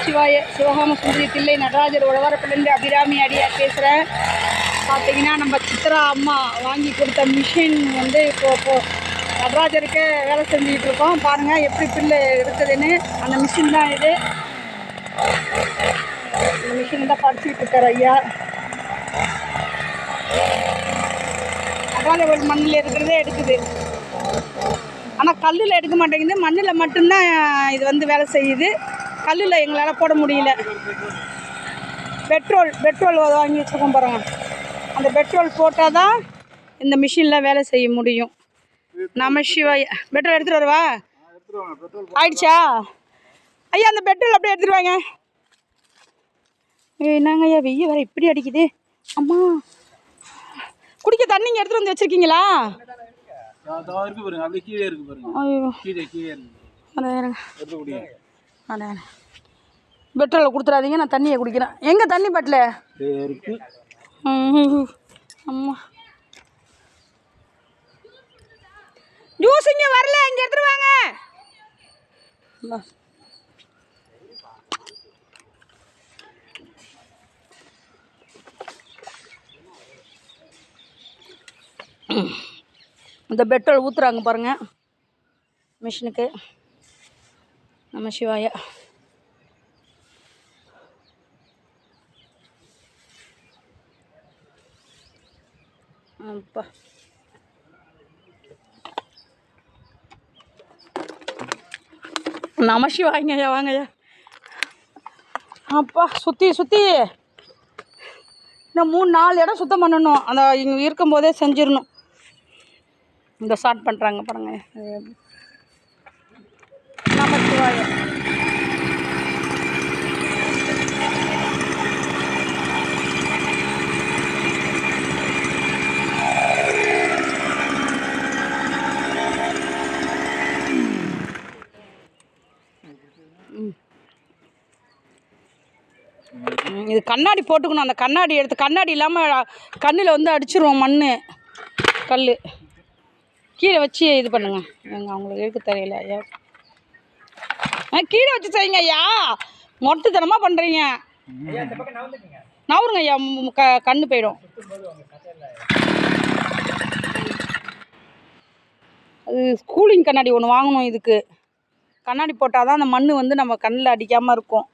நமசிவாய. சிவகாம சுந்தரி தில்லை நடராஜர் உழவரப்பிலிருந்து அபிராமி அடியார் பேசுகிறேன். பார்த்தீங்கன்னா நம்ம சித்ரா அம்மா வாங்கி கொடுத்த மிஷின் வந்து இப்போது நடராஜருக்கு வேலை செஞ்சுக்கிட்டு இருக்கோம். பாருங்கள் எப்படி பில்லு இருக்குதுன்னு. அந்த மிஷின் தான் இது. இந்த மிஷின் தான் படிச்சுக்கிட்டு இருக்கார் ஐயா. நடராஜர் மண்ணில் இருக்கிறதே எடுக்குது. ஆனால் கல்லில் எடுக்க மாட்டேங்குது. மண்ணில் மட்டும்தான் இது வந்து வேலை செய்யுது. கல்லில் எங்களால் போட முடியல. பெட்ரோல் வாங்கி வச்சுருக்கோம் பாருங்க. அந்த பெட்ரோல் போட்டால் தான் இந்த மிஷினில் வேலை செய்ய முடியும். நமசிவாய. பெட்ரோல் எடுத்துகிட்டு வருவா? ஆயிடுச்சா ஐயா? அந்த பெட்ரோல் அப்படியே எடுத்துகிட்டு வாங்க. என்னங்க ஐயா வெய்ய வேறு இப்படி அடிக்குது. அம்மா குடிக்க தண்ணி இங்கே எடுத்துகிட்டு வந்து வச்சுருக்கீங்களா? பெட்ரோலை கொடுத்துடாதீங்க, நான் தண்ணியை குடிக்கிறேன். எங்கே தண்ணி பாட்டில்? அம்மா ஜூஸ் இங்கே வரல, இங்கே எடுத்துட்டு வாங்க. இந்த பெட்ரோல் ஊற்றுறாங்க பாருங்கள் மிஷினுக்கு. நமசிவாய. அப்பா நமசிவாயங்க ஐயா. வாங்கய்யா. அப்பா சுற்றி இன்னும் 3-4 இடம் சுத்தம் பண்ணணும். அந்த இங்கே இருக்கும்போதே செஞ்சிடணும். இந்த ஸ்டார்ட் பண்ணுறாங்க பாருங்க. நமசிவாய. இது கண்ணாடி போட்டுக்கணும். அந்த கண்ணாடி எடுத்து, கண்ணாடி இல்லாமல் கண்ணில் வந்து அடிச்சிருவோம் மண் கல். கீழே வச்சு இது பண்ணுங்க. எங்க அவங்களுக்கு எடுக்க தெரியல ஐயா. கீழே வச்சு செய்யுங்க ஐயா. மொட்டுத்தனமாக பண்ணுறீங்க. நவருங்க ஐயா, கண்ணு போயிடும். அது கூலிங் கண்ணாடி ஒன்று வாங்கணும். இதுக்கு கண்ணாடி போட்டால் தான் அந்த மண் வந்து நம்ம கண்ணில் அடிக்காமல் இருக்கும்.